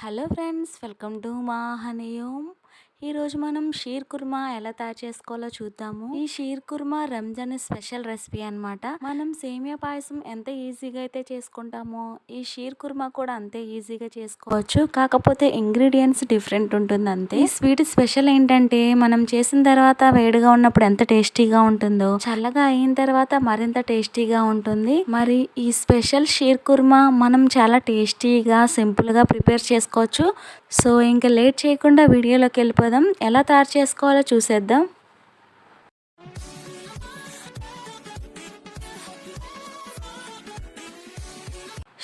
Hello friends, welcome to మా honey home. ఈరోజు మనం షీర్ కుర్మా ఎలా తయారు చేసుకోవాలో చూద్దాము. ఈ షీర్ కుర్మా రంజాన్ స్పెషల్ రెసిపీ అన్నమాట. మనం సేమియా పాయసం ఎంత ఈజీగా అయితే చేసుకుంటామో ఈ షీర్ కుర్మా కూడా అంతే ఈజీగా చేసుకోవచ్చు. కాకపోతే ఇంగ్రీడియంట్స్ డిఫరెంట్ ఉంటుంది అంతే. ఈ స్వీట్ స్పెషల్ ఏంటంటే మనం చేసిన తర్వాత వేడిగా ఉన్నప్పుడు ఎంత టేస్టీగా ఉంటుందో చల్లగా అయిన తర్వాత మరింత టేస్టీగా ఉంటుంది. మరి ఈ స్పెషల్ షీర్ కుర్మా మనం చాలా టేస్టీగా సింపుల్ గా ప్రిపేర్ చేసుకోవచ్చు. సో ఇంకా లేట్ చేయకుండా వీడియోలోకి వెళ్ళిపోదాం. ఎలా తయారు చేసుకోవాలో చూసేద్దాం.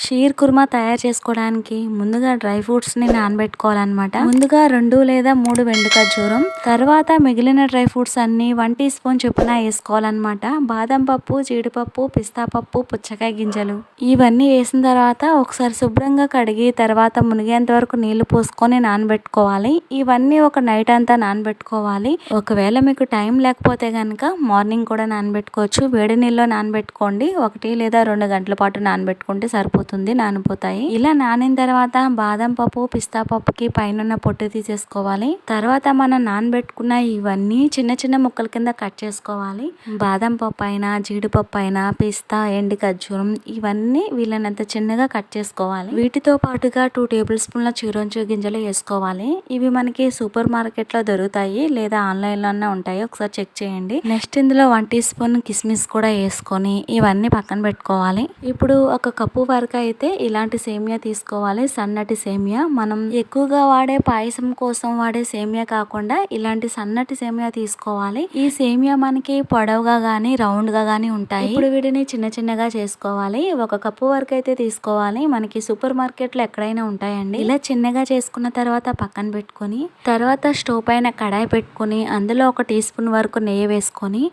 షీర్ కుర్మా తయారు చేసుకోవడానికి ముందుగా డ్రై ఫ్రూట్స్ ని నానబెట్టుకోవాలన్నమాట. ముందుగా 2 లేదా 3 వెండి ఖర్జూరం, తర్వాత మిగిలిన డ్రై ఫ్రూట్స్ అన్ని 1 టీ స్పూన్ చొప్పున వేసుకోవాలన్నమాట. బాదం పప్పు, జీడిపప్పు, పిస్తా పప్పు, పుచ్చకాయ గింజలు ఇవన్నీ వేసిన తర్వాత ఒకసారి శుభ్రంగా కడిగి తర్వాత మునిగేంత వరకు నీళ్లు పోసుకొని నానబెట్టుకోవాలి. ఇవన్నీ ఒక నైట్ అంతా నానబెట్టుకోవాలి. ఒకవేళ మీకు టైం లేకపోతే కనుక మార్నింగ్ కూడా నానబెట్టుకోవచ్చు. వేడి నీళ్ళలో నానబెట్టుకోండి. 1 లేదా 2 గంటల పాటు నానబెట్టుకుంటే సరిపోతుంది, నానిపోతాయి. ఇలా నానిన తర్వాత బాదం పప్పు, పిస్తా పప్పుకి పైన పొట్టు తీసేసుకోవాలి. తర్వాత మనం నానబెట్టుకున్న ఇవన్నీ చిన్న చిన్న ముక్కల కింద కట్ చేసుకోవాలి. బాదం పప్పు అయినా, జీడిపప్పు అయినా, పిస్తా, ఎండి ఖర్జూరం ఇవన్నీ వీళ్ళనంత చిన్నగా కట్ చేసుకోవాలి. వీటితో పాటుగా 2 టేబుల్ స్పూన్ల చిరోంజి గింజలు వేసుకోవాలి. ఇవి మనకి సూపర్ మార్కెట్ లో దొరుకుతాయి లేదా ఆన్లైన్ లోనే ఉంటాయి, ఒకసారి చెక్ చేయండి. నెక్స్ట్ ఇందులో 1 టీ స్పూన్ కిస్మిస్ కూడా వేసుకొని ఇవన్నీ పక్కన పెట్టుకోవాలి. ఇప్పుడు ఒక కప్పు వరకు అయితే ఇలాంటి సేమియా తీసుకోవాలి. సన్నటి సేమియా, మనం ఎక్కువగా వాడే పాయసం కోసం వాడే సేమియా కాకుండా ఇలాంటి సన్నటి సేమియా తీసుకోవాలి. ఈ సేమియా మనకి పొడవుగా గానీ రౌండ్ గా గానీ ఉంటాయి. ఇప్పుడు వీటిని చిన్న చిన్నగా చేసుకోవాలి. 1 కప్పు వరకు అయితే తీసుకోవాలి. మనకి సూపర్ మార్కెట్ లో ఎక్కడైనా ఉంటాయండి. ఇలా చిన్నగా చేసుకున్న తర్వాత పక్కన పెట్టుకొని తర్వాత స్టవ్ పైన కడాయి పెట్టుకొని అందులో 1 టీ స్పూన్ వరకు నెయ్యి వేసుకొని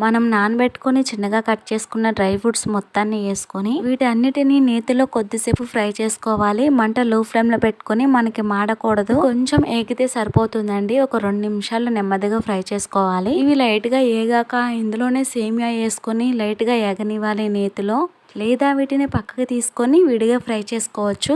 మనం నానబెట్టుకొని చిన్నగా కట్ చేసుకున్న డ్రై ఫ్రూట్స్ మొత్తాన్ని వేసుకొని వీటన్నిటిని నేతిలో కొద్దిసేపు ఫ్రై చేసుకోవాలి. మంట లో ఫ్లేమ్ లో పెట్టుకొని మనకి మాడకూడదు, కొంచెం ఏగితే సరిపోతుందండి. ఒక 2 నిమిషాలు నెమ్మదిగా ఫ్రై చేసుకోవాలి. ఇవి లైట్ గా ఏగాక ఇందులోనే సేమియా వేసుకొని లైట్ గా ఏగనివ్వాలి నేతిలో, లేదా వీటిని పక్కకి తీసుకొని విడిగా ఫ్రై చేసుకోవచ్చు.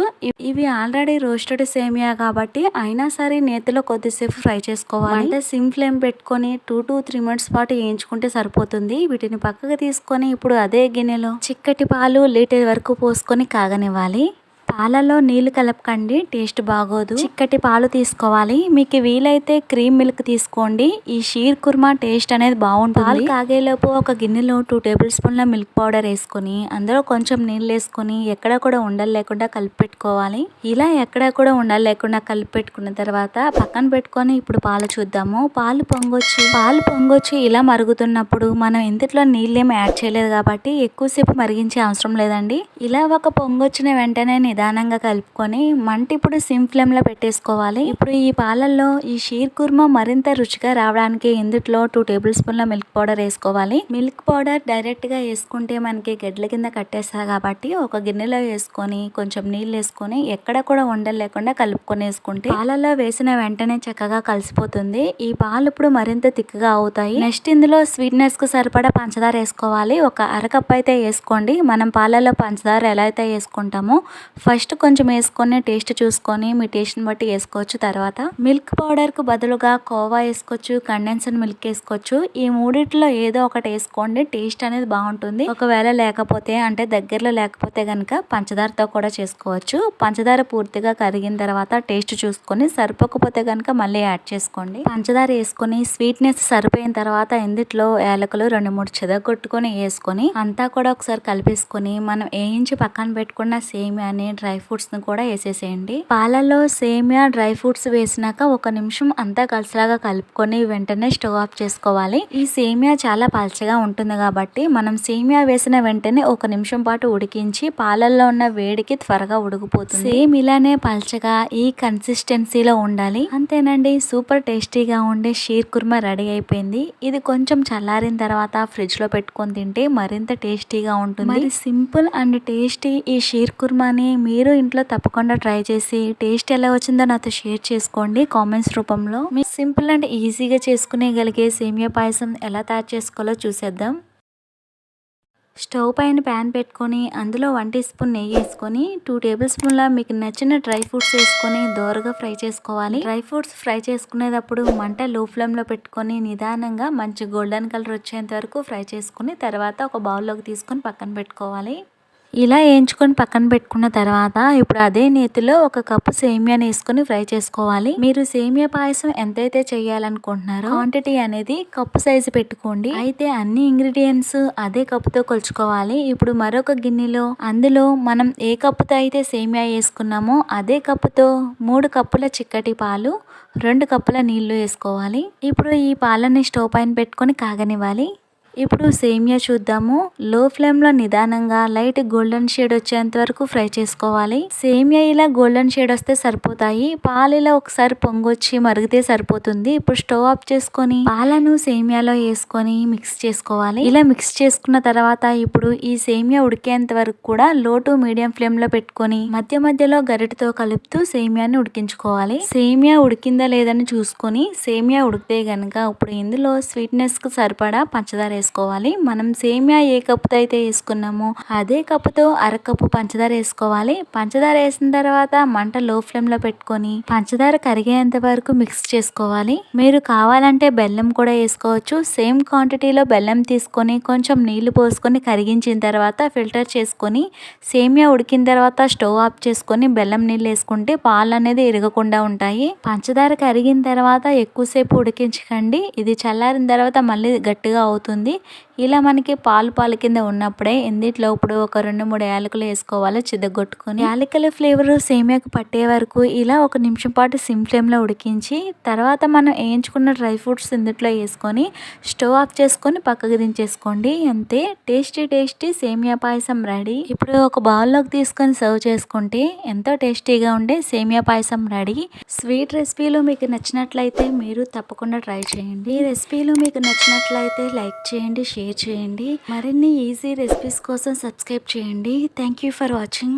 ఇవి ఆల్రెడీ రోస్టెడ్ సేమియా కాబట్టి అయినా సరే నేతిలో కొద్దిసేపు ఫ్రై చేసుకోవాలి. అంటే సిమ్ ఫ్లేమ్ పెట్టుకొని 2 to 3 మినిట్స్ పాటు వేయించుకుంటే సరిపోతుంది. వీటిని పక్కకి తీసుకొని ఇప్పుడు అదే గిన్నెలో చిక్కటి పాలు లీటర్ వరకు పోసుకొని కాగనివ్వాలి. పాలలో నీళ్లు కలపకండి, టేస్ట్ బాగోదు. చిక్కటి పాలు తీసుకోవాలి. మీకు వీలైతే క్రీమ్ మిల్క్ తీసుకోండి. ఈ షీర్ కుర్మా టేస్ట్ అనేది బాగుంటుంది. పాలు కాగేలోపు ఒక గిన్నెలో 2 టేబుల్ స్పూన్ల మిల్క్ పౌడర్ వేసుకొని అందులో కొంచెం నీళ్ళు వేసుకొని ఎక్కడ కూడా ఉండలు లేకుండా కలిపి పెట్టుకోవాలి. ఇలా ఎక్కడ కూడా ఉండలు లేకుండా కలిపి పెట్టుకున్న తర్వాత పక్కన పెట్టుకొని ఇప్పుడు పాలు చూద్దాము. పాలు పొంగొచ్చి ఇలా మరుగుతున్నప్పుడు మనం ఇంతట్లో నీళ్ళేమి యాడ్ చేయలేదు కాబట్టి ఎక్కువసేపు మరిగించే అవసరం లేదండి. ఇలా ఒక పొంగొచ్చిన వెంటనే నిదానంగా కలుపుకొని మంట ఇప్పుడు సిమ్ ఫ్లేమ్ లో పెట్టేసుకోవాలి. ఇప్పుడు ఈ పాలల్లో ఈ షీర్ కుర్మా మరింత రుచిగా రావడానికి ఇందులో 2 టేబుల్ స్పూన్ల మిల్క్ పౌడర్ వేసుకోవాలి. మిల్క్ పౌడర్ డైరెక్ట్ గా వేసుకుంటే మనకి గడ్డల కింద కట్టేస్తారు కాబట్టి ఒక గిన్నెలో వేసుకొని కొంచెం నీళ్ళు వేసుకొని ఎక్కడ కూడా ఉండలు లేకుండా కలుపుకొని వేసుకుంటే పాలల్లో వేసిన వెంటనే చక్కగా కలిసిపోతుంది. ఈ పాలు ఇప్పుడు మరింత తిక్కుగా అవుతాయి. నెక్స్ట్ ఇందులో స్వీట్నెస్ కు సరిపడా పంచదార వేసుకోవాలి. ఒక అరకప్పు అయితే వేసుకోండి. మనం పాలలో పంచదార ఎలా అయితే వేసుకుంటామో ఫస్ట్ కొంచెం వేసుకొని టేస్ట్ చూసుకొని మీ టేస్ట్ని బట్టి వేసుకోవచ్చు. తర్వాత మిల్క్ పౌడర్ కు బదులుగా కోవా వేసుకోవచ్చు, కండెన్స్డ్ మిల్క్ వేసుకోవచ్చు. ఈ మూడిట్లో ఏదో ఒకటి వేసుకోండి, టేస్ట్ అనేది బాగుంటుంది. ఒకవేళ లేకపోతే అంటే దగ్గరలో లేకపోతే కనుక పంచదారతో కూడా చేసుకోవచ్చు. పంచదార పూర్తిగా కరిగిన తర్వాత టేస్ట్ చూసుకొని సరిపోకపోతే కనుక మళ్ళీ యాడ్ చేసుకోండి. పంచదార వేసుకొని స్వీట్నెస్ సరిపోయిన తర్వాత ఇందులో యాలకులు 2-3 చెదగొట్టుకొని వేసుకొని అంతా కూడా ఒకసారి కలిపేసుకొని మనం వేయించి పక్కన పెట్టుకున్న సేమియాని డ్రై ఫ్రూట్స్ ని కూడా వేసేసేయండి. పాలలో సేమియా డ్రై ఫ్రూట్స్ వేసినాక 1 నిమిషం అంతా కలిసిలాగా కలుపుకొని వెంటనే స్టవ్ ఆఫ్ చేసుకోవాలి. ఈ సేమియా చాలా పల్చగా ఉంటుంది కాబట్టి మనం సేమియా వేసిన వెంటనే 1 నిమిషం పాటు ఉడికించి పాలల్లో ఉన్న వేడికి త్వరగా ఉడికిపోతుంది. సేమ్ ఇలానే పల్చగా ఈ కన్సిస్టెన్సీలో ఉండాలి. అంతేనండి, సూపర్ టేస్టీగా ఉండే షీర్ కుర్మా రెడీ అయిపోయింది. ఇది కొంచెం చల్లారిన తర్వాత ఫ్రిడ్జ్ లో పెట్టుకొని తింటే మరింత టేస్టీగా ఉంటుంది. మరి సింపుల్ అండ్ టేస్టీ ఈ షీర్ కుర్మాని మీరు ఇంట్లో తప్పకుండా ట్రై చేసి టేస్ట్ ఎలా వచ్చిందో నాతో షేర్ చేసుకోండి కామెంట్స్ రూపంలో. మీ సింపుల్ అండ్ ఈజీగా చేసుకునేగలిగే సేమియా పాయసం ఎలా తయారు చేసుకోవాలో చూసేద్దాం. స్టవ్ పైన ప్యాన్ పెట్టుకొని అందులో 1 టీ స్పూన్ నెయ్యి వేసుకొని 2 టేబుల్ స్పూన్ల మీకు నచ్చిన డ్రై ఫ్రూట్స్ వేసుకొని దోరగా ఫ్రై చేసుకోవాలి. డ్రై ఫ్రూట్స్ ఫ్రై చేసుకునేటప్పుడు మంట లో ఫ్లేమ్లో పెట్టుకొని నిదానంగా మంచి గోల్డెన్ కలర్ వచ్చేంత వరకు ఫ్రై చేసుకుని తర్వాత ఒక బౌల్లోకి తీసుకొని పక్కన పెట్టుకోవాలి. ఇలా వేయించుకొని పక్కన పెట్టుకున్న తర్వాత ఇప్పుడు అదే నేతిలో 1 కప్పు సేమియాని వేసుకొని ఫ్రై చేసుకోవాలి. మీరు సేమియా పాయసం ఎంతైతే చేయాలనుకుంటున్నారో క్వాంటిటీ అనేది కప్పు సైజు పెట్టుకోండి. అయితే అన్ని ఇంగ్రీడియంట్స్ అదే కప్పుతో కొలుచుకోవాలి. ఇప్పుడు మరొక గిన్నెలో అందులో మనం ఏ కప్పుతో అయితే సేమియా వేసుకున్నామో అదే కప్పుతో 3 కప్పుల చిక్కటి పాలు 2 కప్పుల నీళ్లు వేసుకోవాలి. ఇప్పుడు ఈ పాలని స్టవ్ పైన పెట్టుకొని కాగనివ్వాలి. ఇప్పుడు సేమియా చూద్దాము. లో ఫ్లేమ్లో నిదానంగా లైట్ గోల్డెన్ షేడ్ వచ్చేంత వరకు ఫ్రై చేసుకోవాలి. సేమియా ఇలా గోల్డెన్ షేడ్ వస్తే సరిపోతాయి. పాలు ఇలా ఒకసారి పొంగొచ్చి మరిగితే సరిపోతుంది. ఇప్పుడు స్టవ్ ఆఫ్ చేసుకొని పాలను సేమియాలో వేసుకొని మిక్స్ చేసుకోవాలి. ఇలా మిక్స్ చేసుకున్న తర్వాత ఇప్పుడు ఈ సేమియా ఉడికేంత వరకు కూడా లో టు మీడియం ఫ్లేమ్లో పెట్టుకొని మధ్య మధ్యలో గరిటతో కలుపుతూ సేమియాని ఉడికించుకోవాలి. సేమియా ఉడికిందా లేదని చూసుకొని సేమియా ఉడికితే గనక ఇప్పుడు ఇందులో స్వీట్నెస్ కు సరిపడా పంచదార వేసుకోవాలి. మనం సేమియా ఏ కప్పుతో అయితే వేసుకున్నామో అదే కప్పుతో 1/2 కప్పు పంచదార వేసుకోవాలి. పంచదార వేసిన తర్వాత మంట లో ఫ్లేమ్ లో పెట్టుకొని పంచదార కరిగేంత వరకు మిక్స్ చేసుకోవాలి. మీరు కావాలంటే బెల్లం కూడా వేసుకోవచ్చు. సేమ్ క్వాంటిటీలో బెల్లం తీసుకొని కొంచెం నీళ్లు పోసుకొని కరిగించిన తర్వాత ఫిల్టర్ చేసుకొని సేమియా ఉడికిన తర్వాత స్టవ్ ఆఫ్ చేసుకొని బెల్లం నీళ్ళు వేసుకుంటే పాలు అనేది ఇరగకుండా ఉంటాయి. పంచదార కరిగిన తర్వాత ఎక్కువసేపు ఉడికించకండి. ఇది చల్లారిన తర్వాత మళ్ళీ గట్టిగా అవుతుంది. ఇలా మనకి పాలు కింద ఉన్నప్పుడే ఇందిట్లో ఇప్పుడు ఒక 2-3 యాలకులు వేసుకోవాలి చితగొట్టుకొని. యాలకుల ఫ్లేవర్ సేమియాకు పట్టే వరకు ఇలా 1 నిమిషం పాటు సిమ్ ఫ్లేమ్లో ఉడికించి తర్వాత మనం వేయించుకున్న డ్రై ఫ్రూట్స్ ఇందుట్లో వేసుకొని స్టవ్ ఆఫ్ చేసుకొని పక్కకు దించేసుకోండి. అంతే, టేస్టీ సేమియా పాయసం రెడీ. ఇప్పుడు ఒక బౌల్లోకి తీసుకొని సర్వ్ చేసుకుంటే ఎంతో టేస్టీగా ఉండే సేమియా పాయసం రెడీ. స్వీట్ రెసిపీలు మీకు నచ్చినట్లయితే మీరు తప్పకుండా ట్రై చేయండి. ఈ రెసిపీలు మీకు నచ్చినట్లయితే లైక్ చేయండి, షేర్ చేయండి. మరిన్ని ఈజీ రెసిపీస్ కోసం సబ్స్క్రైబ్ చేయండి. Thank you for watching.